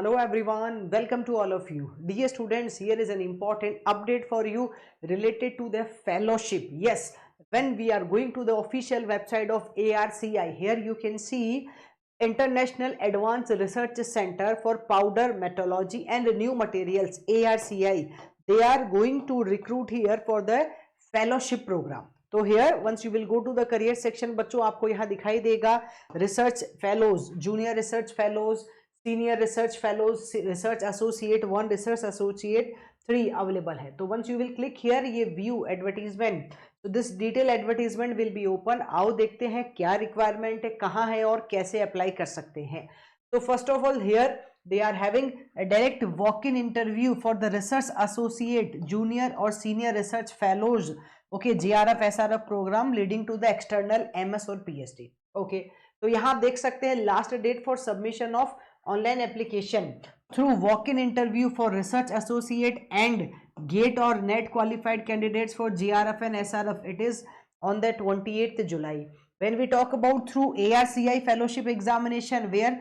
Hello everyone, welcome to all of you. Dear students, here is an important update for you related to the fellowship. Yes, when we are going to the official website of ARCI, here you can see International Advanced Research Center for Powder Metallurgy and New Materials, ARCI. They are going to recruit here for the fellowship program. तो here once you will go to the career section, बच्चों आपको यहाँ दिखाई देगा research fellows, junior research fellows, senior research fellows, research associate 1, research associate 3 available है. तो once you will click here, ये view advertisement, तो this detail advertisement will be open. आओ देखते हैं क्या रिक्वायरमेंट है, कहाँ है और कैसे अप्लाई कर सकते हैं. तो first of all here they are having a direct walk-in interview for the research associate, junior or senior research fellows. Okay, JRF SRF program leading to the external MS और PhD. Okay, तो यहाँ आप देख सकते हैं last date for submission of online application through walk in interview for research associate and GATE और NET qualified candidates for JRF and SRF. It is on the 28th July. When we talk about through ARCI fellowship examination where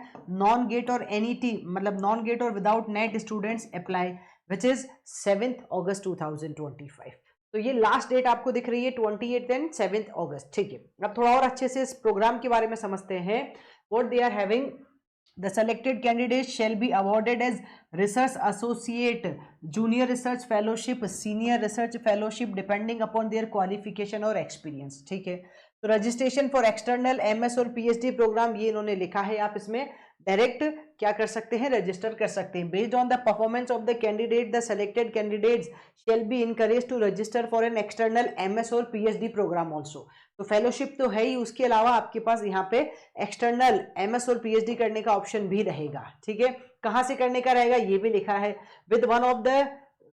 non-gate or NET मतलब non-gate or without net students apply, which is 7th August 2025. तो ये last date आपको दिख रही है 28th and 7th August. ठीक है, अब थोड़ा और अच्छे से इस प्रोग्राम के बारे में समझते हैं. What they are having, the selected candidates shall be awarded as research associate, junior research fellowship, senior research fellowship depending upon their qualification और experience. ठीक है, तो रजिस्ट्रेशन फॉर एक्सटर्नल MS और PhD प्रोग्राम ये इन्होंने लिखा है. आप इसमें डायरेक्ट क्या कर सकते हैं, रजिस्टर कर सकते हैं. Based on the performance of the candidate, the selected candidates shall be encourage to register for an external MS और PhD प्रोग्राम ऑल्सो. तो फेलोशिप तो है ही, उसके अलावा आपके पास यहाँ पे एक्सटर्नल MS और PhD करने का ऑप्शन भी रहेगा. ठीक है, कहाँ से करने का रहेगा ये भी लिखा है.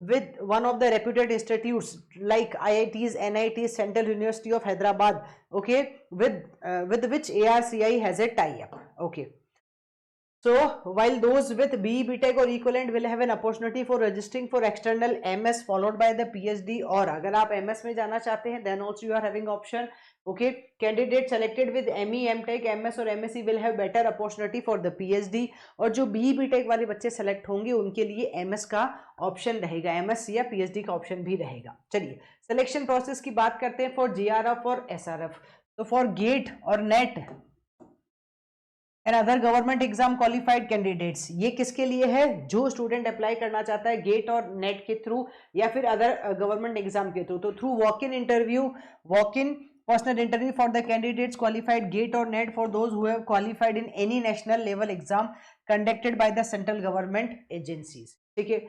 with one of the reputed institutes like IITs, NITs, Central University of Hyderabad, okay, with which ARCI has a tie-up. Okay, so while those with BE, BTech or equivalent will have an opportunity for registering for external MS followed by the PhD, और अगर आप MS में जाना चाहते हैं then also you are having option. Okay, candidates selected with ME, MTech, MS और MSc will have better opportunity for the PhD, और जो BE, BTech वाले बच्चे सेलेक्ट होंगे उनके लिए MS का ऑप्शन रहेगा, MS या PhD का ऑप्शन भी रहेगा. चलिए सिलेक्शन प्रोसेस की बात करते हैं फॉर JRF और SRF. तो फॉर गेट और net and other government exam qualified candidates, ये किसके लिए है, जो स्टूडेंट अप्लाई करना चाहता है गेट और नेट के थ्रू या फिर अदर गवर्नमेंट एग्जाम के थ्रू. तो through walk in interview, walk in personal interview for the candidates qualified gate or net for those who have qualified in any national level exam conducted by the central government agencies. ठीक है.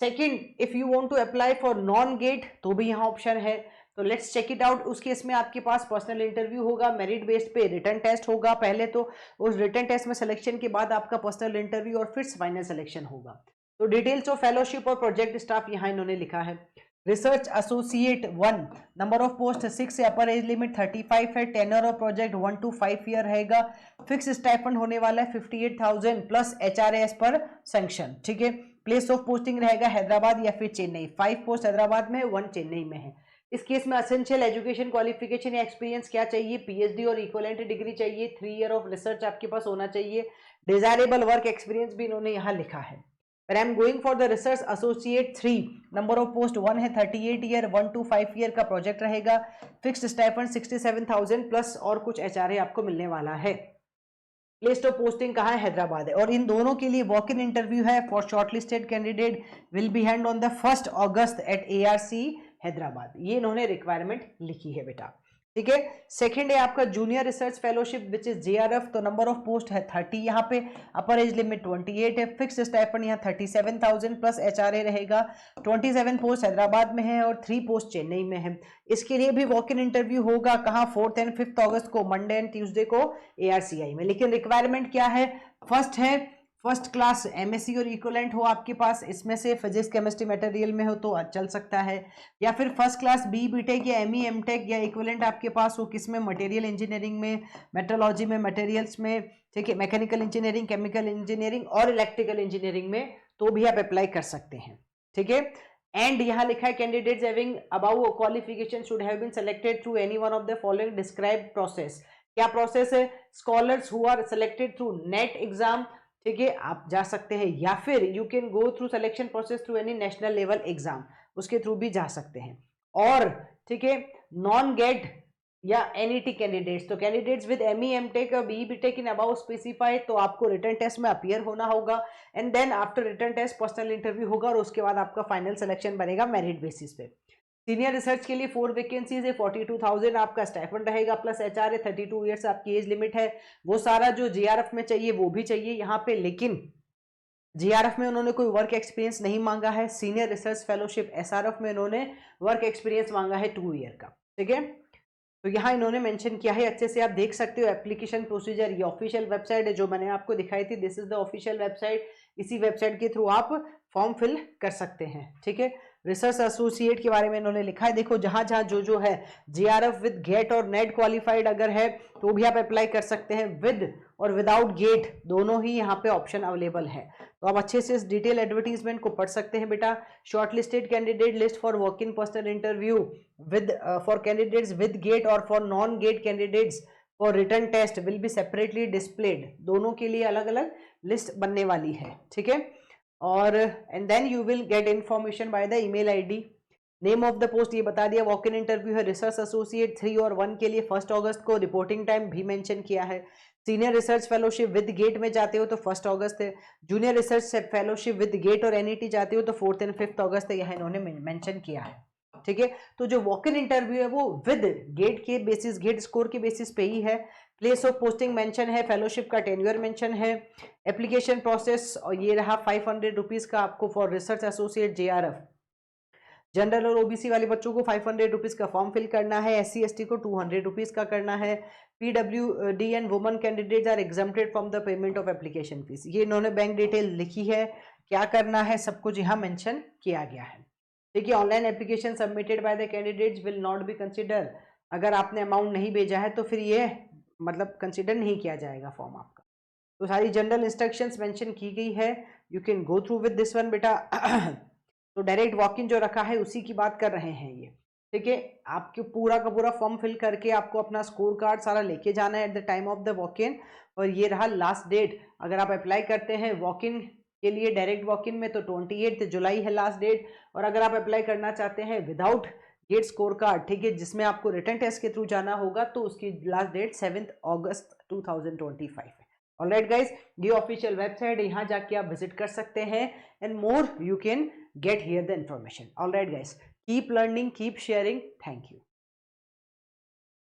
Second, if you want to apply for non GATE तो भी यहाँ option है. तो let's check it out. उस case में आपके पास पर्सनल इंटरव्यू होगा, मेरिट बेस्ड पे रिटन टेस्ट होगा पहले, तो उस रिटन टेस्ट में सिलेक्शन के बाद आपका पर्सनल इंटरव्यू और फिर फाइनल सिलेक्शन होगा. तो डिटेल्स ऑफ फेलोशिप और प्रोजेक्ट स्टाफ यहाँ इन्होंने लिखा है. Research associate 1, number of post 6 है, अपर एज लिमिट 35 है, tenure of project 1 to 5 year रहेगा. फिक्स स्टाइपेंड होने वाला है 58,000 प्लस HRAS पर सैंक्शन. ठीक है, प्लेस ऑफ पोस्टिंग रहेगा हैदराबाद या फिर चेन्नई. 5 पोस्ट हैदराबाद में है, 1 चेन्नई में है. इस केस में असेंशियल एजुकेशन क्वालिफिकेशन या एक्सपीरियंस क्या चाहिए, PhD और इक्विवेलेंट डिग्री चाहिए, 3 ईयर ऑफ रिसर्च आपके पास होना चाहिए. डिजायरेबल वर्क एक्सपीरियंस भी इन्होंने यहाँ लिखा है. But I am going for the research associate 3, number of post 1 है, 38 ईयर, 1 to 5 ईयर का प्रोजेक्ट रहेगा. फिक्स्ड स्टाइपेंड 67,000 प्लस और कुछ HRA आपको मिलने वाला है. प्लेस ऑफ पोस्टिंग कहाँ है, हैदराबाद है. और इन दोनों के लिए वॉक इन इंटरव्यू है for shortlisted candidate will be held on the 1 August at ARC Hyderabad. ये इन्होंने रिक्वायरमेंट लिखी है बेटा. ठीक है. सेकंड है आपका junior research fellowship which is JRF. तो नंबर ऑफ पोस्ट है 30 यहाँ पे, अपर एज लिमिट 28 है, फिक्स स्टाइपेंड यहाँ 37,000 प्लस HRA रहेगा. 27 पोस्ट हैदराबाद में है और 3 पोस्ट चेन्नई में है. इसके लिए भी वॉक इन इंटरव्यू होगा कहाँ, 4th and 5th अगस्त को, मंडे एंड ट्यूसडे को ARCI में. लेकिन रिक्वायरमेंट क्या है, फर्स्ट है फर्स्ट क्लास MSc और इक्विवेलेंट हो आपके पास, इसमें से फिजिक्स केमिस्ट्री मटेरियल में हो तो चल सकता है, या फिर फर्स्ट क्लास BE, BTech या ME, MTech या इक्विवेलेंट आपके पास हो, किसमें, मटेरियल इंजीनियरिंग में, मेट्रोलॉजी में, मटेरियल्स में. ठीक है, मैकेनिकल इंजीनियरिंग, केमिकल इंजीनियरिंग और इलेक्ट्रिकल इंजीनियरिंग में तो भी आप अप्लाई कर सकते हैं. ठीक है. एंड यहाँ लिखा है candidates having above qualification should have been selected through any one of the following described process. क्या प्रोसेस है, scholars who are selected through NET exam, ठीक है, आप जा सकते हैं, या फिर you can go through selection process through any national level exam, उसके थ्रू भी जा सकते हैं। और ठीक है, नॉन गेट या एनईटी कैंडिडेट्स, तो कैंडिडेट्स विद एमई एमटेक और be BTech in above specified, तो आपको रिटर्न टेस्ट में अपीयर होना होगा, and then after written test personal interview होगा, और उसके बाद आपका फाइनल सिलेक्शन बनेगा मेरिट बेसिस पे। सीनियर रिसर्च के लिए 4 वैकेंसीज है, 42,000 आपका स्टाइपेंड रहेगा, प्लस एचआर है, 32 ईयर्स आपकी एज लिमिट है। वो सारा जो जीआरएफ में चाहिए वो भी चाहिए यहाँ पे, लेकिन जीआरएफ में उन्होंने कोई वर्क एक्सपीरियंस नहीं मांगा है। सीनियर रिसर्च फेलोशिप एसआरएफ में इन्होंने वर्क एक्सपीरियंस मांगा है 2 ईयर का। ठीक है, तो यहाँ इन्होंने मेंशन किया है, अच्छे से आप देख सकते हो एप्लीकेशन प्रोसीजर। ये ऑफिशियल वेबसाइट है जो मैंने आपको दिखाई थी, this is the official website. इसी वेबसाइट के थ्रू आप फॉर्म फिल कर सकते हैं। ठीक है, रिसर्च एसोसिएट के बारे में इन्होंने लिखा है, देखो जहां जहां जो है जीआरएफ विद गेट और नेट क्वालिफाइड अगर है तो भी आप अप्लाई कर सकते हैं। विद और विदाउट गेट दोनों ही यहाँ पे ऑप्शन अवेलेबल है, तो आप अच्छे से इस डिटेल एडवर्टीजमेंट को पढ़ सकते हैं बेटा। Shortlisted candidate list for walk in personal interview with for candidates with GATE और for non GATE candidates for written test will be separately displayed, दोनों के लिए अलग अलग लिस्ट बनने वाली है। ठीक है, और and then you will get information by the email ID. Name of the post ये बता दिया, वॉक इन इंटरव्यू है रिसर्च एसोसिएट 3 और 1 के लिए 1 अगस्त को, रिपोर्टिंग टाइम भी मेंशन किया है। Senior research fellowship with GATE में जाते हो तो 1 अगस्त है, junior research fellowship with GATE और एनईटी जाते हो तो 4 और 5 अगस्त है, यह इन्होंने मेंशन किया है। ठीक है, तो जो वॉक इन इंटरव्यू है वो विद गेट के बेसिस, गेट स्कोर के बेसिस पे ही है। प्लेस ऑफ पोस्टिंग मेंशन है, फेलोशिप का टेन्योर मेंशन है। एप्लीकेशन प्रोसेस और ये रहा 500 रुपीज का आपको for research associate JRF. General और ओबीसी वाले बच्चों को 500 रुपीज का फॉर्म फिल करना है, एससी एसटी को 200 रुपीज का करना है। PWD and women candidates are exempted from the payment of application fees. ये इन्होंने बैंक डिटेल लिखी है, क्या करना है सब कुछ यहाँ मेंशन किया गया है। देखिए, online application submitted by the candidates will not be consider, अगर आपने अमाउंट नहीं भेजा है तो फिर ये मतलब कंसिडर नहीं किया जाएगा फॉर्म आपका। तो सारी जनरल इंस्ट्रक्शंस मेंशन की गई है, you can go through with this one बेटा। तो डायरेक्ट वॉक इन जो रखा है उसी की बात कर रहे हैं ये। ठीक है, आपके पूरा का पूरा फॉर्म फिल करके आपको अपना स्कोर कार्ड सारा लेके जाना है at the time of the walk in, और ये रहा लास्ट डेट। अगर आप अप्लाई करते हैं वॉक इन के लिए डायरेक्ट वॉक इन में तो 28 जुलाई है लास्ट डेट, और अगर आप अप्लाई करना चाहते हैं विदाउट गेट स्कोर कार्ड, ठीक है, जिसमें आपको रिटर्न टेस्ट के थ्रू जाना होगा, तो उसकी लास्ट डेट 7 अगस्त 2025 है। ऑलराइट गाइज, ये ऑफिशियल वेबसाइट, यहाँ जाके आप विजिट कर सकते हैं, and more you can get here the information. All right guys, keep learning, keep sharing. Thank you.